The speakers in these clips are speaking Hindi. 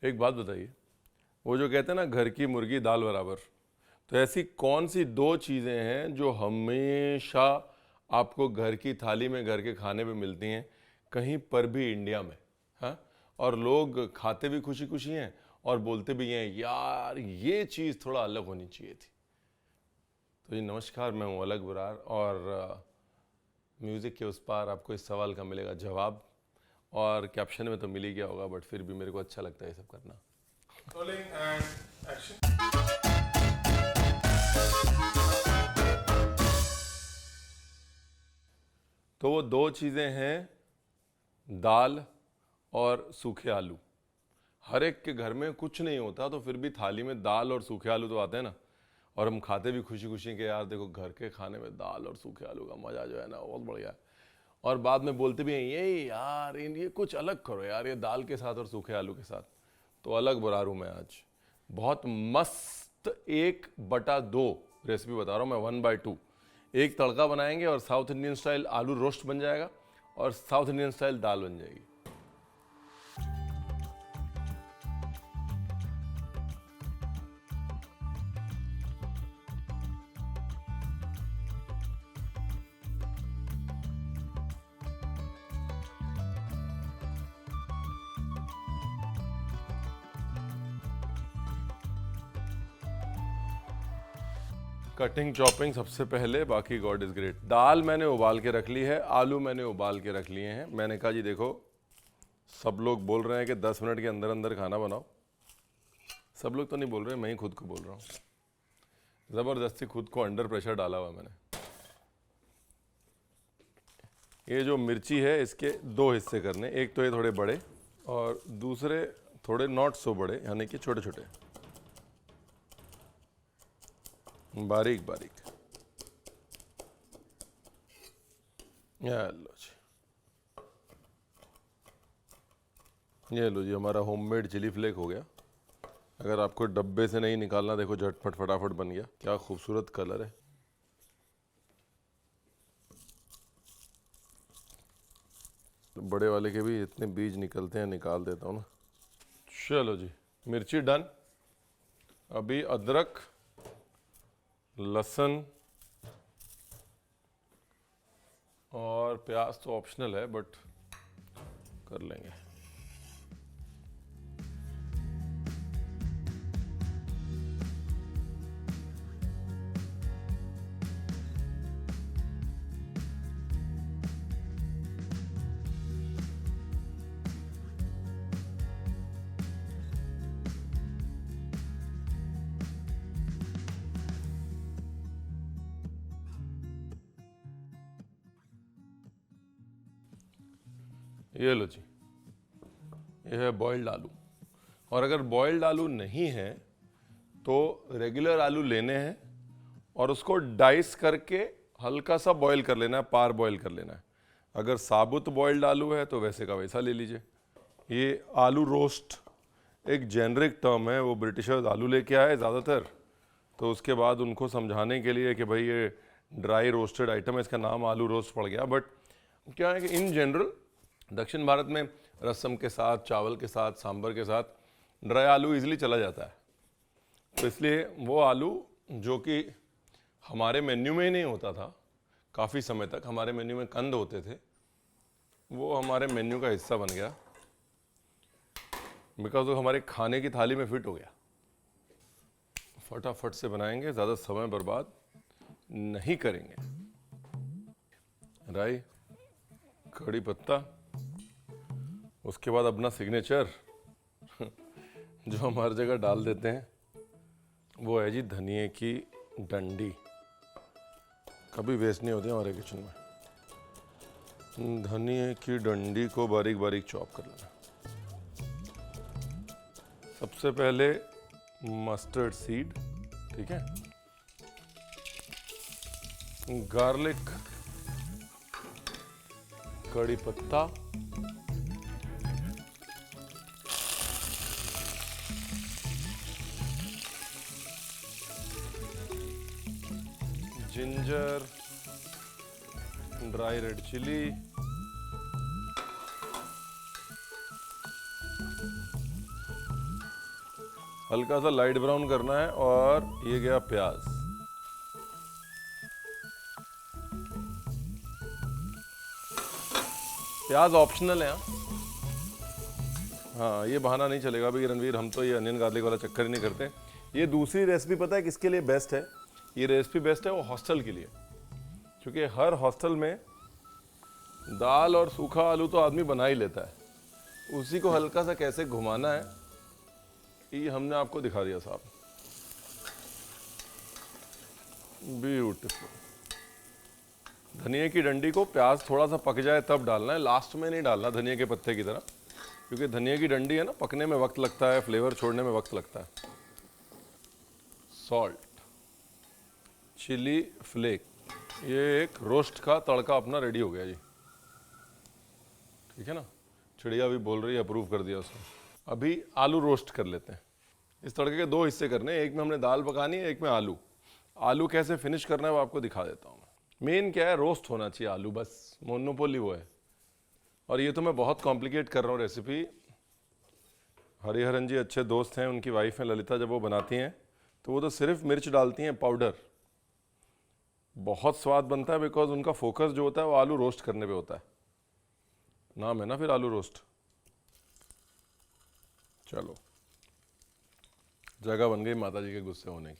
एक बात बताइए, वो जो कहते हैं ना घर की मुर्गी दाल बराबर, तो ऐसी कौन सी दो चीज़ें हैं जो हमेशा आपको घर की थाली में घर के खाने पे मिलती हैं कहीं पर भी इंडिया में? हाँ, और लोग खाते भी खुशी खुशी हैं और बोलते भी हैं यार ये चीज़ थोड़ा अलग होनी चाहिए थी। तो जी नमस्कार, मैं हूँ अलग बुरार और म्यूज़िक के उस पार आपको इस सवाल का मिलेगा जवाब, और कैप्शन में तो मिल ही गया होगा, बट फिर भी मेरे को अच्छा लगता है ये सब करना। Rolling and action. तो वो दो चीज़ें हैं, दाल और सूखे आलू। हर एक के घर में कुछ नहीं होता तो फिर भी थाली में दाल और सूखे आलू तो आते हैं ना, और हम खाते भी खुशी खुशी के यार देखो घर के खाने में दाल और सूखे आलू का मज़ा जो है ना बहुत बढ़िया है। और बाद में बोलते भी हैं ये यार ये कुछ अलग करो यार, ये दाल के साथ और सूखे आलू के साथ। तो अलग बुरा हूँ मैं आज, बहुत मस्त 1/2 रेसिपी बता रहा हूँ मैं, 1/2। एक तड़का बनाएंगे और साउथ इंडियन स्टाइल आलू रोस्ट बन जाएगा और साउथ इंडियन स्टाइल दाल बन जाएगी। कटिंग चॉपिंग सबसे पहले, बाकी गॉड इज ग्रेट। दाल मैंने उबाल के रख ली है, आलू मैंने उबाल के रख लिए हैं। मैंने कहा जी देखो सब लोग बोल रहे हैं कि 10 मिनट के अंदर अंदर खाना बनाओ। सब लोग तो नहीं बोल रहे, मैं ही खुद को बोल रहा हूँ। ज़बरदस्ती खुद को अंडर प्रेशर डाला हुआ मैंने। ये जो मिर्ची है इसके दो हिस्से करने, एक तो ये थोड़े बड़े और दूसरे थोड़े नॉट सो बड़े, यानी कि छोटे छोटे, बारीक बारीक। ये लो जी हमारा होममेड चिली फ्लेक हो गया। अगर आपको डब्बे से नहीं निकालना, देखो झटपट फटाफट बन गया। क्या खूबसूरत कलर है। बड़े वाले के भी इतने बीज निकलते हैं, निकाल देता हूँ ना। चलो जी, मिर्ची डन। अभी अदरक, लहसुन और प्याज तो ऑप्शनल है बट कर लेंगे। ये लो जी, ये है बॉइल्ड आलू। और अगर बॉइल्ड आलू नहीं है तो रेगुलर आलू लेने हैं और उसको डाइस करके हल्का सा बॉईल कर लेना है, पार बॉईल कर लेना है। अगर साबुत बॉइल्ड आलू है तो वैसे का वैसा ले लीजिए। ये आलू रोस्ट एक जेनरिक टर्म है, वो ब्रिटिशर्स आलू लेके आए ज़्यादातर, तो उसके बाद उनको समझाने के लिए कि भाई ये ड्राई रोस्टेड आइटम है, इसका नाम आलू रोस्ट पड़ गया। बट क्या है कि इन जनरल दक्षिण भारत में रसम के साथ, चावल के साथ, सांभर के साथ ड्राई आलू इजीली चला जाता है। तो इसलिए वो आलू जो कि हमारे मेन्यू में ही नहीं होता था, काफ़ी समय तक हमारे मेन्यू में कंद होते थे, वो हमारे मेन्यू का हिस्सा बन गया बिकॉज वो हमारे खाने की थाली में फिट हो गया। फटाफट से बनाएंगे, ज़्यादा समय बर्बाद नहीं करेंगे। राई, कड़ी पत्ता, उसके बाद अपना सिग्नेचर जो हम हर जगह डाल देते हैं, वो है जी धनिए की डंडी। कभी वेस्ट नहीं होती हमारे किचन में। धनिए की डंडी को बारीक बारीक चॉप कर लेना। सबसे पहले मस्टर्ड सीड, ठीक है, गार्लिक, कड़ी पत्ता, जिंजर, ड्राई रेड चिली, हल्का सा लाइट ब्राउन करना है। और ये गया प्याज। प्याज ऑप्शनल है। हाँ, ये बहाना नहीं चलेगा भाई रणवीर, हम तो ये अनियन गार्लिक वाला चक्कर ही नहीं करते। ये दूसरी रेसिपी पता है किसके लिए बेस्ट है? ये रेसिपी बेस्ट है वो हॉस्टल के लिए, क्योंकि हर हॉस्टल में दाल और सूखा आलू तो आदमी बना ही लेता है, उसी को हल्का सा कैसे घुमाना है ये हमने आपको दिखा दिया साहब। ब्यूटीफुल। धनिया की डंडी को प्याज थोड़ा सा पक जाए तब डालना है, लास्ट में नहीं डालना धनिया के पत्ते की तरह, क्योंकि धनिया की डंडी है ना, पकने में वक्त लगता है, फ्लेवर छोड़ने में वक्त लगता है। सॉल्ट, चिली फ्लेक, ये एक रोस्ट का तड़का अपना रेडी हो गया जी। ठीक है ना, चिड़िया भी बोल रही है, अप्रूव कर दिया उसने। अभी आलू रोस्ट कर लेते हैं। इस तड़के के दो हिस्से करने हैं, एक में हमने दाल पकानी है, एक में आलू। आलू कैसे फिनिश करना है वो आपको दिखा देता हूँ। मेन क्या है, रोस्ट होना चाहिए आलू, बस मोनोपोली वो है। और ये तो मैं बहुत कॉम्प्लिकेट कर रहा हूँ रेसिपी। हरिहरन जी अच्छे दोस्त हैं, उनकी वाइफ है ललिता, जब वो बनाती हैं तो वो तो सिर्फ मिर्च डालती हैं पाउडर, बहुत स्वाद बनता है, बिकॉज उनका फोकस जो होता है वो आलू रोस्ट करने पे होता है। नाम है ना फिर आलू रोस्ट। चलो, जगह बन गई माता जी के गुस्से होने की।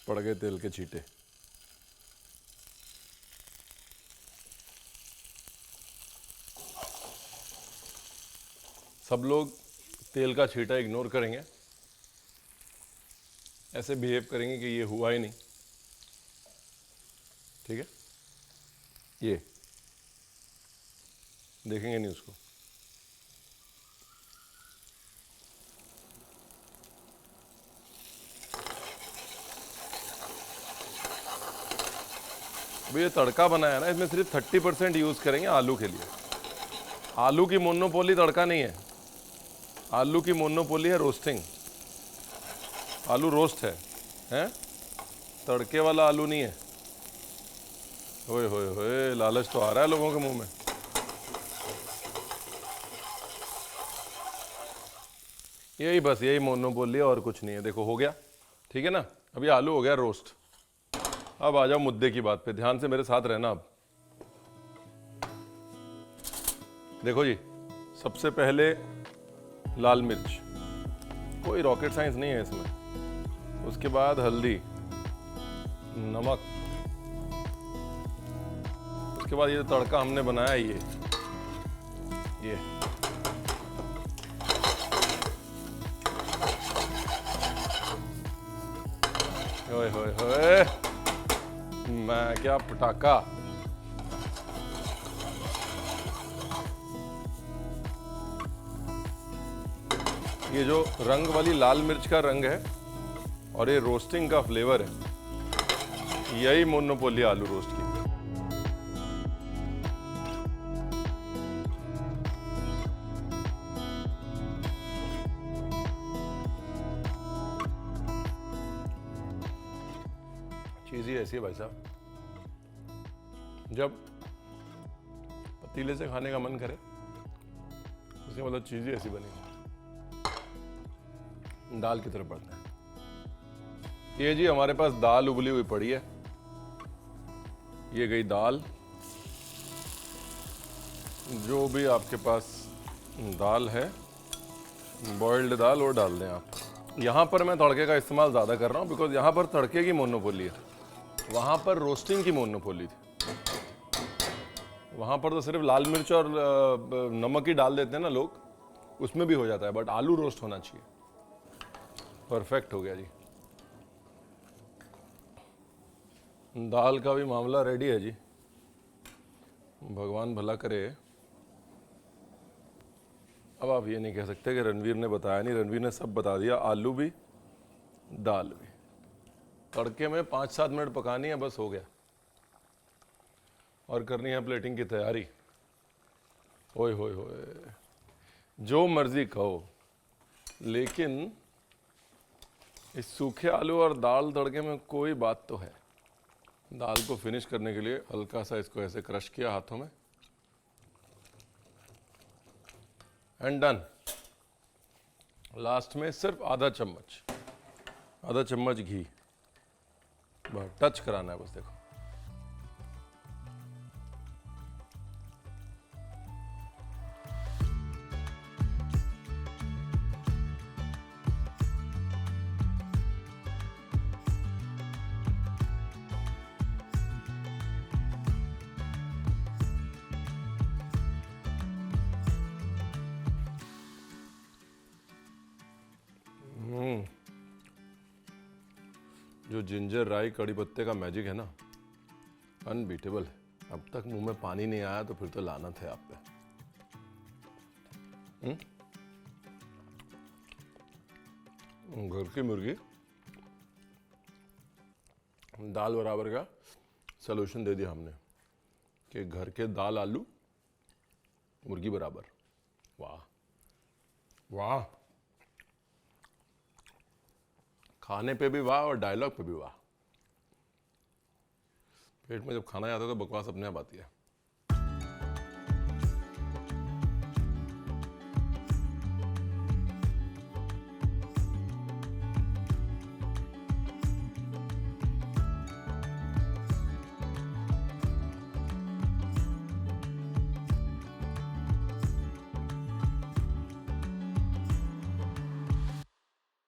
पड़ गए तेल के छींटे। सब लोग तेल का छींटा इग्नोर करेंगे, ऐसे बिहेव करेंगे कि ये हुआ ही नहीं। ठीक है, ये देखेंगे नहीं उसको। अब ये तड़का बनाया ना, इसमें सिर्फ 30% यूज करेंगे आलू के लिए। आलू की मोनोपोली तड़का नहीं है, आलू की मोनोपोली है रोस्टिंग। आलू रोस्ट है? तड़के वाला आलू नहीं है। ओए होए होए, लालच तो आ रहा है लोगों के मुंह में। यही बस, यही मोनोपोली है और कुछ नहीं है। देखो हो गया, ठीक है ना। अभी आलू हो गया रोस्ट। अब आ जाओ मुद्दे की बात पे, ध्यान से मेरे साथ रहना। अब देखो जी, सबसे पहले लाल मिर्च, कोई रॉकेट साइंस नहीं है इसमें। उसके बाद हल्दी, नमक, उसके बाद ये तड़का हमने बनाया ये होए होए होए, मैं क्या पटाखा। ये जो रंग वाली लाल मिर्च का रंग है और ये रोस्टिंग का फ्लेवर है, यही मोनोपोली आलू रोस्ट की। चीज़ ही ऐसी है भाई साहब, जब पतीले से खाने का मन करे उसके मतलब चीज़ ही ऐसी बनी। दाल की तरफ बढ़ते हैं। ये जी हमारे पास दाल उबली हुई पड़ी है, ये गई दाल। जो भी आपके पास दाल है, बॉइल्ड दाल, वो डाल दें आप। यहाँ पर मैं तड़के का इस्तेमाल ज़्यादा कर रहा हूँ, बिकॉज यहाँ पर तड़के की मोनोपोली है, वहाँ पर रोस्टिंग की मोनोपोली थी। वहाँ पर तो सिर्फ लाल मिर्च और नमक ही डाल देते हैं ना लोग, उसमें भी हो जाता है, बट आलू रोस्ट होना चाहिए। परफेक्ट हो गया जी। दाल का भी मामला रेडी है जी, भगवान भला करे। अब आप ये नहीं कह सकते कि रणवीर ने बताया नहीं, रणवीर ने सब बता दिया। आलू भी, दाल भी, तड़के में 5-7 मिनट पकानी है, बस हो गया। और करनी है प्लेटिंग की तैयारी। ओए होए होए, जो मर्जी कहो, लेकिन इस सूखे आलू और दाल तड़के में कोई बात तो है। दाल को फिनिश करने के लिए हल्का सा इसको ऐसे क्रश किया हाथों में, एंड डन। लास्ट में सिर्फ आधा चम्मच घी, बस टच कराना है बस। देखो जो जिंजर राई कड़ी पत्ते का मैजिक है ना, अनबीटेबल है। अब तक मुंह में पानी नहीं आया तो फिर तो लानत है आप पे। घर की मुर्गी दाल बराबर का सलूशन दे दिया हमने कि घर के दाल आलू मुर्गी बराबर। वाह वाह, खाने पे भी वाह और डायलॉग पे भी वाह। पेट में जब खाना आता है तो बकवास अपने आप आती है।